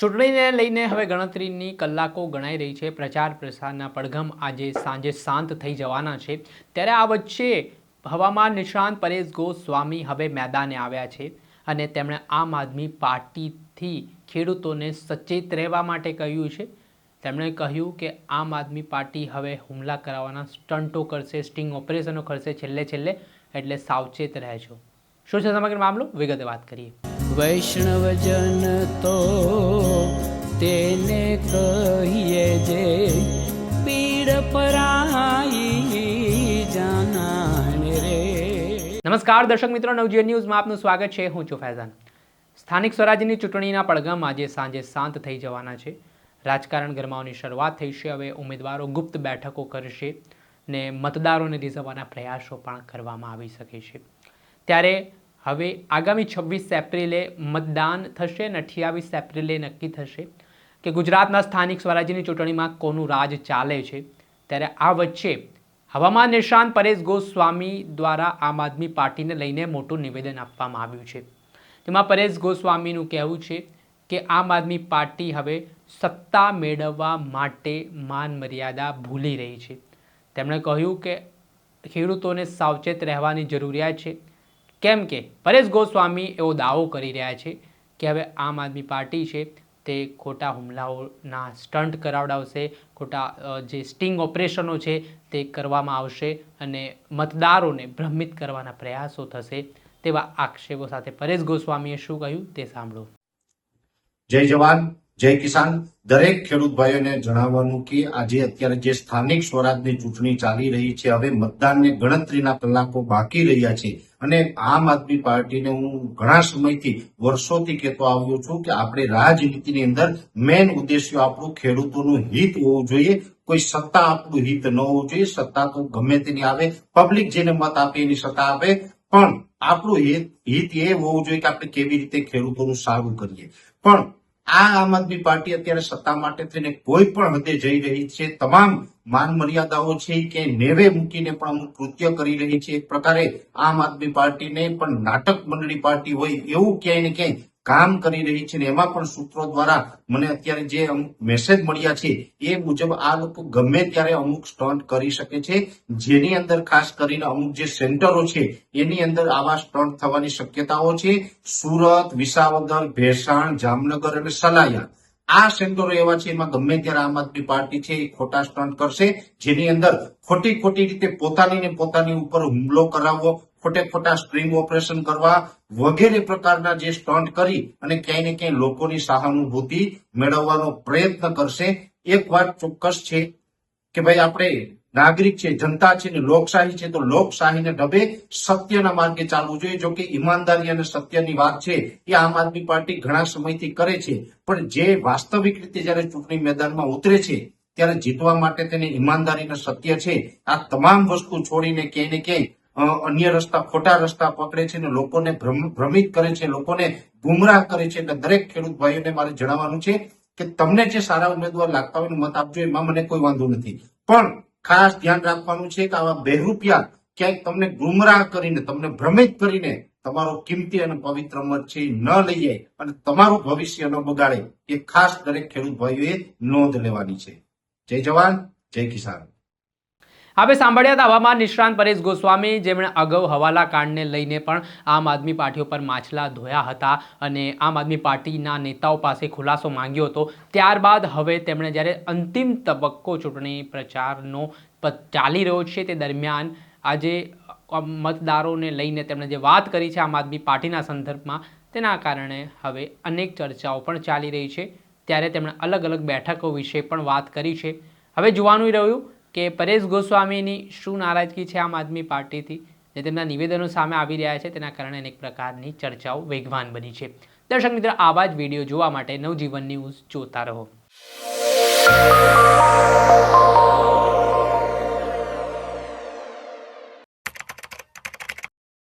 ચૂંટણીને લઈને હવે ગણતરીની કલાકો ગણાઈ રહી છે। પ્રચાર પ્રસારના પડઘમ આજે સાંજે શાંત થઈ જવાના છે। ત્યારે આ વચ્ચે હવામાન નિષ્ણાંત પરેશ ગોસ્વામી હવે મેદાને આવ્યા છે અને તેમણે આમ આદમી પાર્ટીથી ખેડૂતોને સચેત રહેવા માટે કહ્યું છે। તેમણે કહ્યું કે આમ આદમી પાર્ટી હવે હુમલા કરાવવાના સ્ટન્ટો કરશે, સ્ટિંગ ઓપરેશનો કરશે છેલ્લે એટલે સાવચેત રહેજો। શું છે સમગ્ર મામલો, વિગતે વાત કરીએ। વૈષ્ણવજન તો તેને કહીએ જે પીડ પરાઈ જાનાને રે। નમસ્કાર દર્શક મિત્રો, નવજીવન ન્યૂઝમાં આપનું સ્વાગત છે। હું છું ફૈઝાન। સ્થાનિક સ્વરાજ્યની ચૂંટણીના પડઘમ આજે સાંજે શાંત થઈ જવાના છે। રાજકારણ ગરમાવાની શરૂઆત થઈ છે। હવે ઉમેદવારો ગુપ્ત બેઠકો કરશે ને મતદારોને રીઝવવાના પ્રયાસો પણ કરવામાં આવી શકે છે। ત્યારે હવે આગામી 26 એપ્રિલે મતદાન થશે અને 28 એપ્રિલે નક્કી થશે કે ગુજરાતના સ્થાનિક સ્વરાજ્યની ચૂંટણીમાં કોનું રાજ ચાલે છે। ત્યારે આ વચ્ચે હવામાન નિષ્ણાંત પરેશ ગોસ્વામી દ્વારા આમ આદમી પાર્ટીને લઈને મોટું નિવેદન આપવામાં આવ્યું છે। તેમાં પરેશ ગોસ્વામીનું કહેવું છે કે આમ આદમી પાર્ટી હવે સત્તા મેળવવા માટે માન મર્યાદા ભૂલી રહી છે। તેમણે કહ્યું કે ખેડૂતોને સાવચેત રહેવાની જરૂરિયાત છે, કેમ કે પરેશ ગોસ્વામી એવો દાવો કરી રહ્યા છે કે હવે આમ આદમી પાર્ટી છે તે ખોટા હુમલાઓના સ્ટન્ટ કરાવડાવશે, ખોટા જે સ્ટિંગ ઓપરેશનો છે તે કરવામાં આવશે અને મતદારોને ભ્રમિત કરવાના પ્રયાસો થશે। તેવા આક્ષેપો સાથે પરેશ ગોસ્વામીએ શું કહ્યું તે સાંભળો। જય જવાન જય કિસાન। દરેક ખેડૂત ભાઈઓને જણાવવાનું કે આજે અત્યારે જે સ્થાનિક સ્વરાજની ચૂંટણી ચાલી રહી છે, હવે મતદાનને ગણતરીના કલાકો બાકી રહ્યા છે અને આમ આદમી પાર્ટીને હું ઘણા સમયથી વર્ષોથી કહેતો આવ્યો છું કે આપણે રાજનીતિની અંદર મેન ઉદ્દેશ્ય આપણું ખેડૂતોનું હિત હોવું જોઈએ। કોઈ સત્તા આપણું હિત ન હોવું જોઈએ। સત્તા તો ગમે તેની આવે, પબ્લિક જેને મત આપે એની સત્તા આપે, પણ આપણું હિત એ હોવું જોઈએ કે આપણે કેવી રીતે ખેડૂતોનું સારું કરીએ। પણ આ આમ આદમી પાર્ટી અત્યારે સત્તા માટે થઈને કોઈ પણ હદે જઈ રહી છે। તમામ માન મર્યાદાઓ છે કે નેવે મૂકીને પણ અમુક કૃત્ય કરી રહી છે। એક પ્રકારે આમ આદમી પાર્ટીને પણ નાટક મંડળી પાર્ટી હોય એવું ક્યાંય ને ક્યાંય કામ કરી રહી છે। એમાં પણ સૂત્રો દ્વારા મને અત્યારે જે અમુક મેસેજ મળ્યા છે એ મુજબ આ લોકો ગમે ત્યારે અમુક સ્ટન્ટ કરી શકે છે, જેની અંદર ખાસ કરીને અમુક જે સેન્ટરો છે એની અંદર આવા સ્ટન્ટ થવાની શક્યતાઓ છે। સુરત, વિસાવદર, ભેસાણ, જામનગર અને સલાયા આ સેન્ટરો એવા છે, એમાં ગમે ત્યારે આમ આદમી પાર્ટી છે એ ખોટા સ્ટન્ટ કરશે, જેની અંદર ખોટી રીતે પોતાની ઉપર હુમલો કરાવવો, ખોટા સ્ટ્રિંગ ઓપરેશન કરવા વગેરે પ્રકારના જે સ્ટન્ટ કરી અને ક્યાંય ને ક્યાંય લોકોની સહાનુભૂતિ મેળવવાનો પ્રયત્ન કરશે। એક વાત ચોક્કસ છે કે ભાઈ આપણે નાગરિક છે, જનતા છે ને લોકશાહી છે, તો લોકશાહીને ઢબે સત્યના માર્ગે ચાલવું જોઈએ। જો કે ઈમાનદારી અને સત્યની વાત છે એ આમ આદમી પાર્ટી ઘણા સમયથી કરે છે, પણ જે વાસ્તવિક રીતે જયારે ચૂંટણી મેદાનમાં ઉતરે છે ત્યારે જીતવા માટે તેને ઈમાનદારી અને સત્ય છે આ તમામ વસ્તુ છોડીને ક્યાંય ને ક્યાંય અન્ય રસ્તા, ખોટા રસ્તા પકડે છે અને લોકોને ભ્રમિત કરે છે, લોકોને ગુમરાહ કરે છે। એટલે દરેક ખેડૂત ભાઈઓને મારે જણાવવાનું છે કે તમને જે સારા ઉમેદવાર લાગતા હોય મત આપજો, એમાં મને કોઈ વાંધો નથી, પણ ખાસ ધ્યાન રાખવાનું છે કે આવા બેરૂપિયા ક્યાંક તમને ગુમરાહ કરીને, તમને ભ્રમિત કરીને તમારો કિંમતી અને પવિત્ર મત છે ન લઈ જાય અને તમારું ભવિષ્ય ન બગાડે, એ ખાસ દરેક ખેડૂત ભાઈઓએ નોંધ લેવાની છે। જય જવાન જય કિસાન। આપણે સાંભળ્યા હતા હવામાન નિષ્ણાંત પરેશ ગોસ્વામી, જેમણે અગાઉ હવાલા કાંડને લઈને પણ આમ આદમી પાર્ટી ઉપર માછલા ધોયા હતા અને આમ આદમી પાર્ટીના નેતાઓ પાસે ખુલાસો માંગ્યો હતો। ત્યારબાદ હવે તેમણે જ્યારે અંતિમ તબક્કો ચૂંટણી પ્રચારનો ચાલી રહ્યો છે તે દરમિયાન આજે મતદારોને લઈને તેમણે જે વાત કરી છે આમ આદમી પાર્ટીના સંદર્ભમાં, તેના કારણે હવે અનેક ચર્ચાઓ પણ ચાલી રહી છે। ત્યારે તેમણે અલગ બેઠકો વિશે પણ વાત કરી છે। હવે જોવાનું રહ્યું કે પરેશ ગોસ્વામીની શું નારાજગી છે આમ આદમી પાર્ટીથી, જે તેમના નિવેદનો સામે આવી રહ્યા છે તેના કારણે અનેક પ્રકારની ચર્ચાઓ વેગવાન બની છે। દર્શક મિત્રો, આવા જ વિડીયો જોવા માટે નવજીવન ન્યૂઝ જોતા રહો।